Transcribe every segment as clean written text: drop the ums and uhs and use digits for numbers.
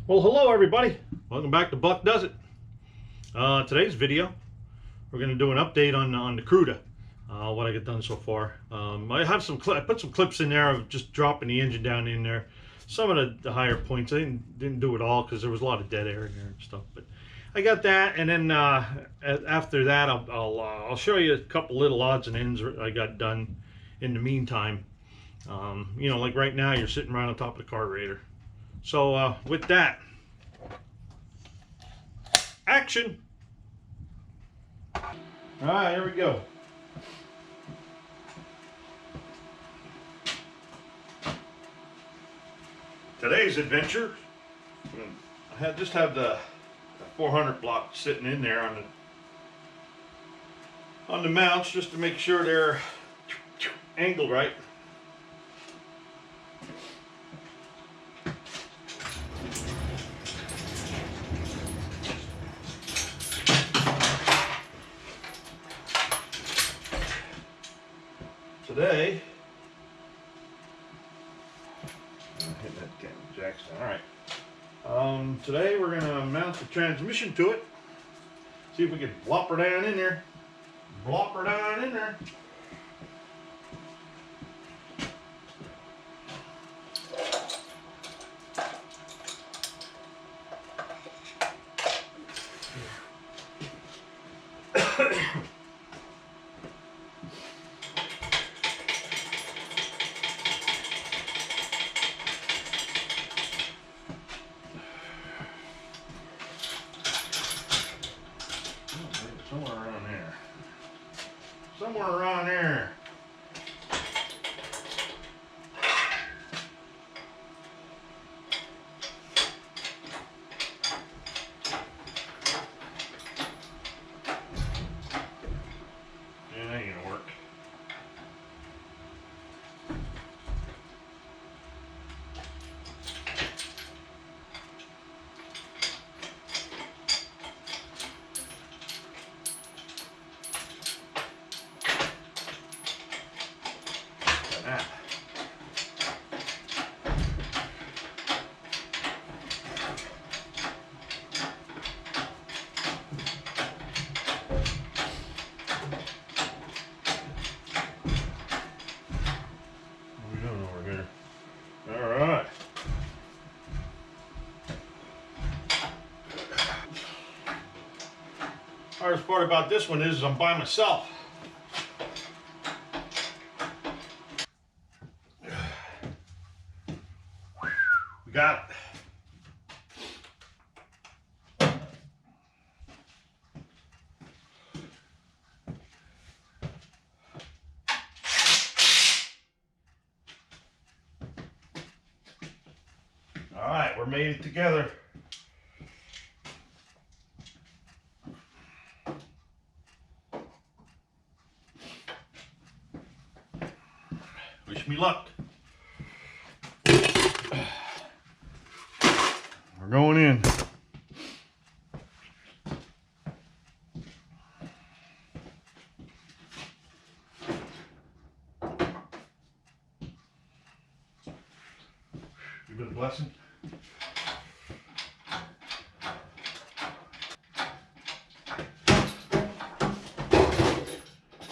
Well, hello everybody. Welcome back to Buck Does It. Today's video, we're going to do an update on the Cruda. What I got done so far. I have I put some clips in there of just dropping the engine down in there. Some of the higher points. I didn't do it all because there was a lot of dead air in there and stuff. But I got that, and then after that, I'll show you a couple little odds and ends I got done in the meantime. You know, like right now, you're sitting right on top of the carburetor. So with that, action. All right, here we go. Today's adventure, I just have the 400 block sitting in there on the mounts just to make sure they're angled right. Today, hit that damn jackson. All right. Today we're gonna mount the transmission to it. See if we can blop her down in there. Blop her down in there. Somewhere around there. Somewhere around there. Yeah, that ain't gonna work. Alright. Hardest part about this one is I'm by myself. We got it. All right, we're made it together. Wish me luck. We're going in. Give it a blessing.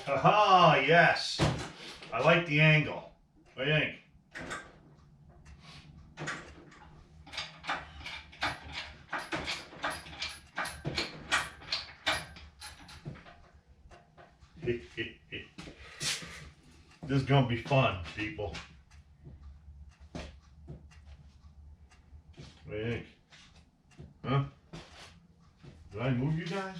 Haha, yes. I like the angle. What do you think? This is gonna be fun, people. What do you think? Huh? Did I move you guys?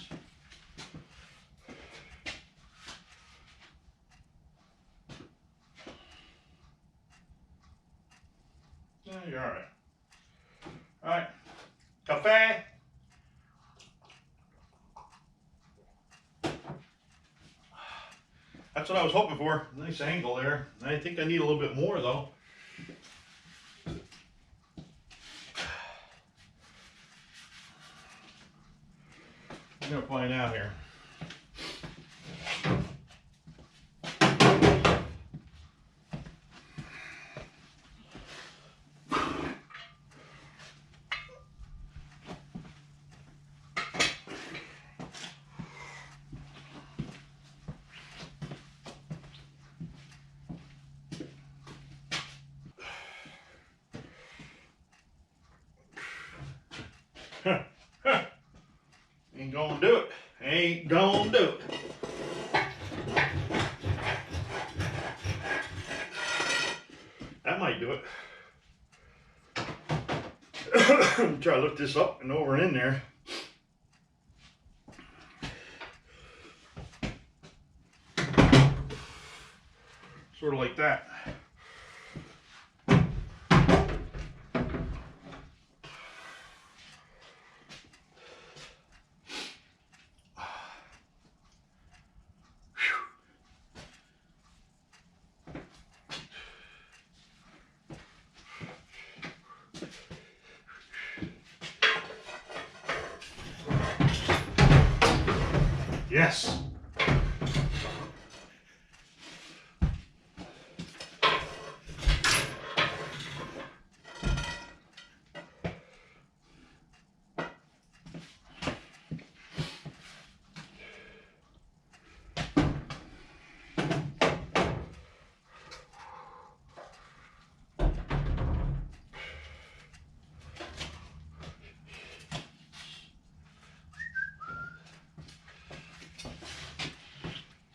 Yeah, you're alright. Alright. Cafe. That's what I was hoping for. Nice angle there. I think I need a little bit more though. I'm gonna find out here. Ain't gonna do it. Ain't gonna do it. That might do it. Try to lift this up and over and in there. Sort of like that. Yes.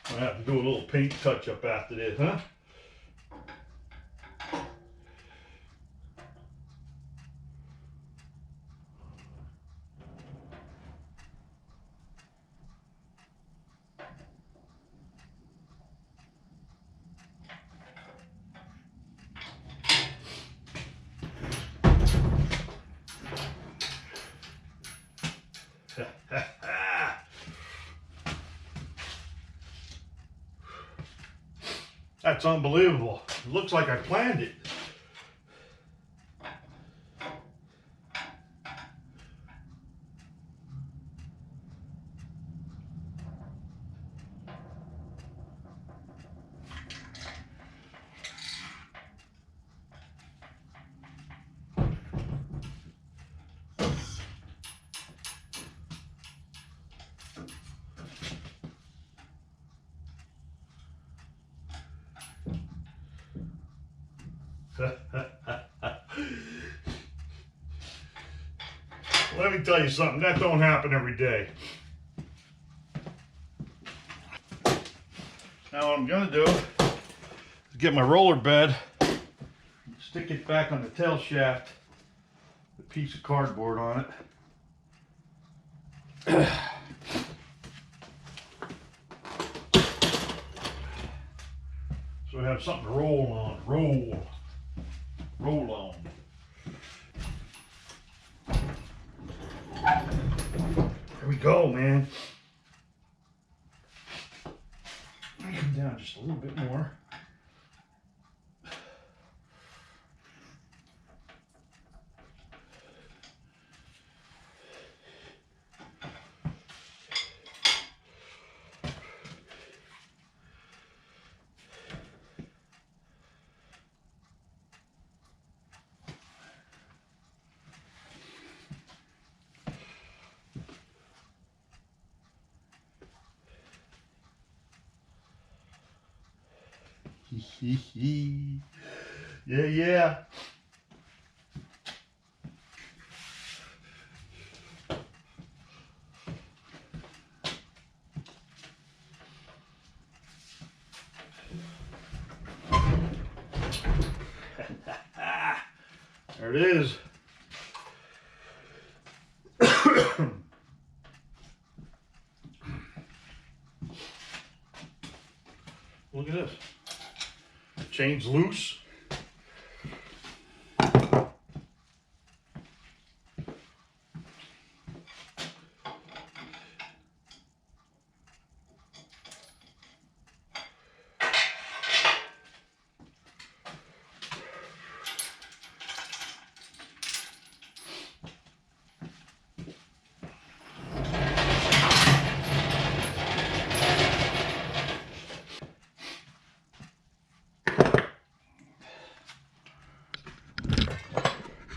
I have to do a little paint touch up after this, huh? That's unbelievable. It looks like I planned it. Let me tell you something, that don't happen every day. Now what I'm gonna do is get my roller bed, stick it back on the tail shaft, a piece of cardboard on it. So I have something to roll on, roll on. There we go, man. Come down just a little bit more. Yeah. There it is. Look at this. Chain's loose.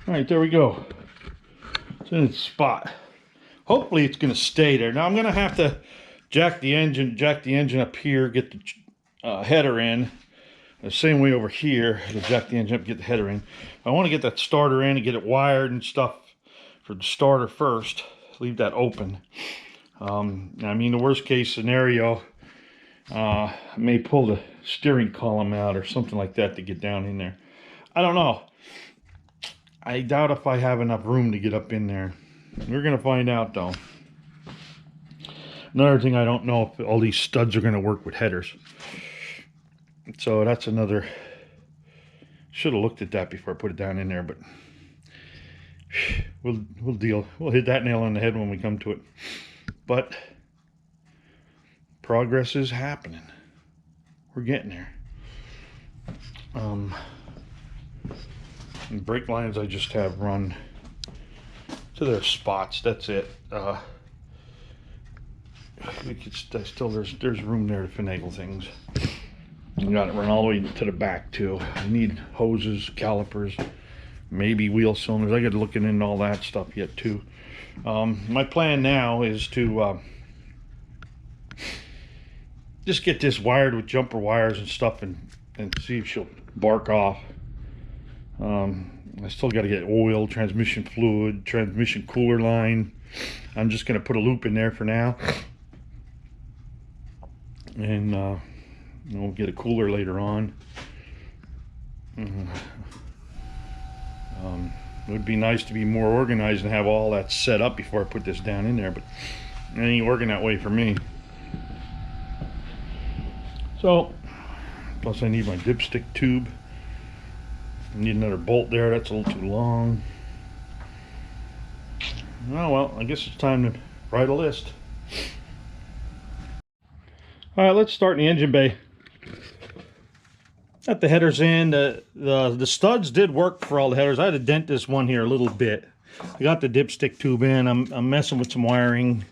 All right, there we go. It's in its spot. Hopefully it's going to stay there. Now I'm going to have to jack the engine up here, get the header in. The same way over here, to jack the engine up, get the header in. I want to get that starter in and get it wired and stuff for the starter first. Leave that open. I mean, the worst case scenario, I may pull the steering column out or something like that to get down in there. I don't know. I doubt if I have enough room to get up in there. We're going to find out, though. Another thing, I don't know if all these studs are going to work with headers. So that's another... Should have looked at that before I put it down in there, but we'll deal. We'll hit that nail on the head when we come to it. But progress is happening. We're getting there. And brake lines I just have run to their spots. That's it. There's room there to finagle things. You got it run all the way to the back too. I need hoses, calipers, maybe wheel cylinders. I got to look into all that stuff yet too. My plan now is to just get this wired with jumper wires and stuff, and see if she'll bark off. I still got to get oil, transmission fluid, transmission cooler line. I'm just going to put a loop in there for now, and we'll get a cooler later on. It would be nice to be more organized and have all that set up before I put this down in there, but it ain't working that way for me. So, plus I need my dipstick tube. I need another bolt there. That's a little too long. Oh well, I guess it's time to write a list. Alright, let's start in the engine bay. Got the headers in. The studs did work for all the headers. I had to dent this one here a little bit. I got the dipstick tube in. I'm messing with some wiring.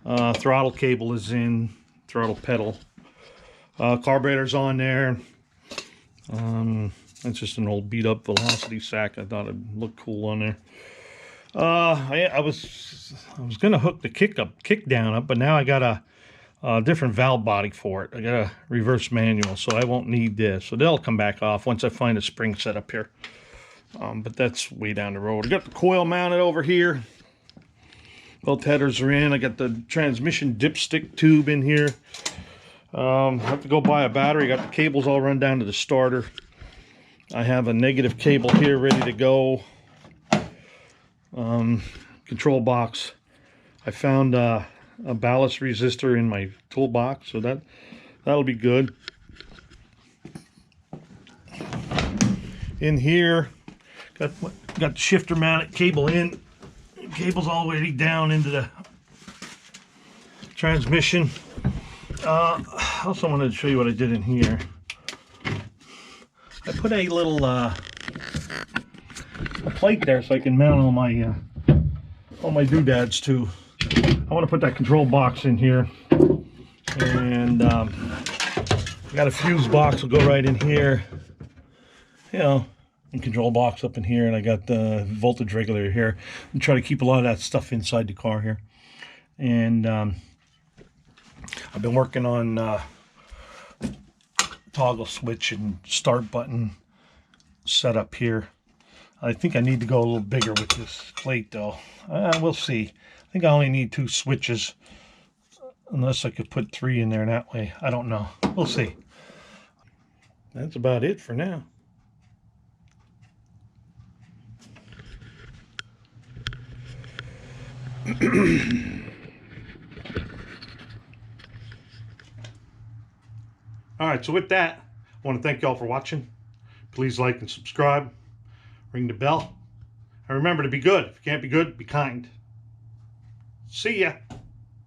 Throttle cable is in. Throttle pedal. Carburetor's on there. That's just an old beat up velocity sack. I thought it'd look cool on there. I was gonna hook the kick down up, but now I got a different valve body for it. I got a reverse manual, so I won't need this. So they'll come back off once I find a spring set up here. But that's way down the road. I got the coil mounted over here. Both headers are in. I got the transmission dipstick tube in here. I have to go buy a battery. I got the cables all run down to the starter. I have a negative cable here ready to go. Control box. I found a ballast resistor in my toolbox, so that'll be good. In here, got the shifter mounted cable in. Cable's all the way down into the transmission. Also wanted to show you what I did in here. I put a little a plate there so I can mount all my doodads too. I want to put that control box in here, and I got a fuse box will go right in here, you know, and control box up in here, and I got the voltage regulator here. I'm trying to keep a lot of that stuff inside the car here, and I've been working on toggle switch and start button setup here. I think I need to go a little bigger with this plate though. We'll see. I think I only need 2 switches, unless I could put 3 in there that way. I don't know. We'll see. That's about it for now. Alright, so with that, I want to thank y'all for watching. Please like and subscribe. Ring the bell. And remember to be good. If you can't be good, be kind. See ya.